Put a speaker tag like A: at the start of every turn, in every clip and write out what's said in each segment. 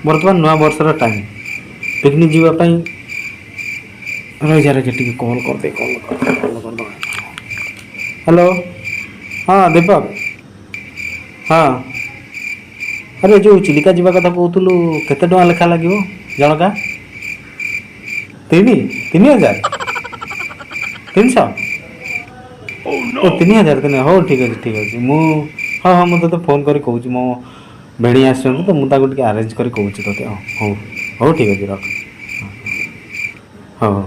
A: बर्तमान नया वर्षर time picnic जीवाई रही जा टे कॉल करदे कर हेलो हाँ दीपक हाँ अरे जो चिलिका जीवा कथा कहूलु केते टका लेखा लगे जनका 3000 300 3000 हो ठीक अच्छे मु हाँ हाँ मुझे फोन कर कहूँ मो भेड़ी आस तो मुझे अरेंज कर कहूँ ते हो हो ठीक अच्छे रख हाँ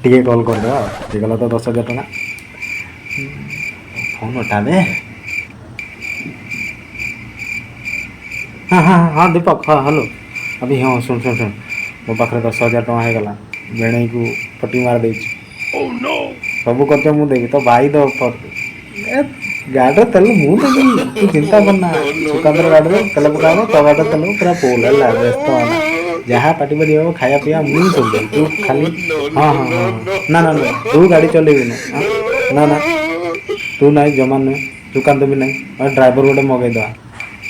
A: टे कल करदे गला तो 10,000 टका फोन उठा दे हाँ हाँ हाँ दीपक हाँ हेलो अभी हाँ सुन सुन सुन मो पाखे 10,000 टका हो गला बेणे को पटी मार दे सब खर्च मुझे देवी तो भाई दो गाड़ी तेल मुझे तू चिंता करना सुकांतर गाड़ी तेल पका तो गाड़ी तेल पूरा पोल है व्यस्त होना जहाँ पार्टी पार्टी हो खाया पीया मुझे सब दे तू खाली हाँ हाँ हाँ ना ना ना तू गाड़ी चलेबी ना ना तू ना जमा नुहे सुकांत भी ना ड्राइवर गोटे मगेद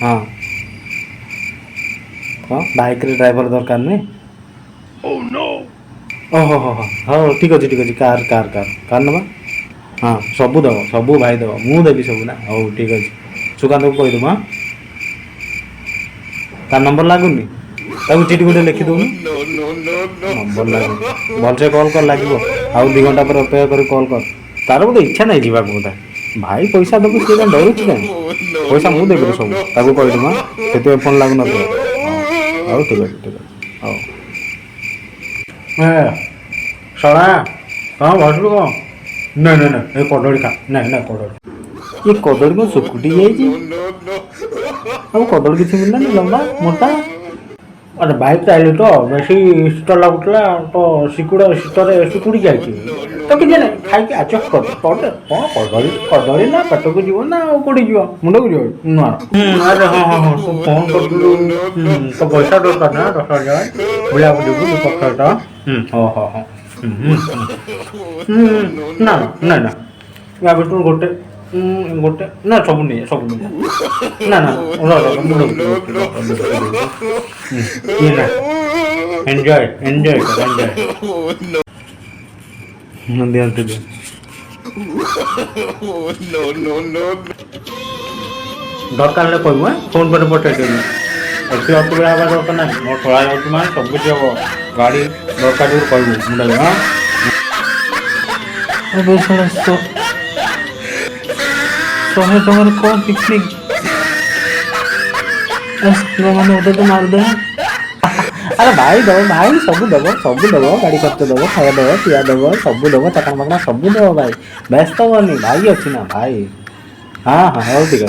A: हाँ हाँ बाइक रे ड्राइवर दरकार नुहे ओहो हो हाँ ठीक अच्छे कार कार कार कार नवा हाँ सबू दब सबू भाई दब मु देवी सब ना हो ठीक अच्छे सुकांत को कहीदेव हाँ तार नंबर लगुनि ताकू चिठी गोटे लिखिदेव नंबर लगुनि भलसे कल कर लगे आउ 2 घंटा पर अपेक्षा कर कल कर तार बोधे इच्छा नहीं जावा बोधा भाई पैसा देव सी डर पैसा मुझे देवी सब ताकू कहीदेव हाँ से फोन लगुन हाँ ठीक अच्छे हाँ सड़ा हाँ भसलु कौन नहीं नहीं नहीं ये कदड़ी खा नहीं ना कदड़ी ये कदड़ी को सुकुटी अब कदड़ी किसी मिलना नहीं लंबा मोटा अरे बाइक चाहली तो बेसी शीत लगुला तो सिकुड़ा शीतर सिकुड़ी जाए तो कि खाई आचक कर कदड़ी कदड़ी ना पेट को जीव ना कौटी जीव मुंड को जीव ना अरे हाँ हाँ हाँ तू फोन कर तो पैसा दरकार ना 10,000 बुला बुझे पक्षटा हाँ हाँ हाँ ना ना ना या बेटू गोटे गोटे ना सब नहीं ना ना ये ना enjoy enjoy enjoy Nandi aunty दे दरकार ले कहूँ फोन पर पठेदेवी अच्छी असुविधा हवा दरकार ना मोर थोड़ा जाऊँ मैं सब कुछ हम गाड़ी दरकार कहूँ मुझे हाँ शहे टकर कौन पिकनिक मैंने उधर तो मार दे अरे भाई दब गाड़ी खर्च दब खाया दब पिया दब सब दब चकना मकना सब दब भाई व्यस्त हनी भाई अच्छी ना भाई हाँ हाँ हो ठीक है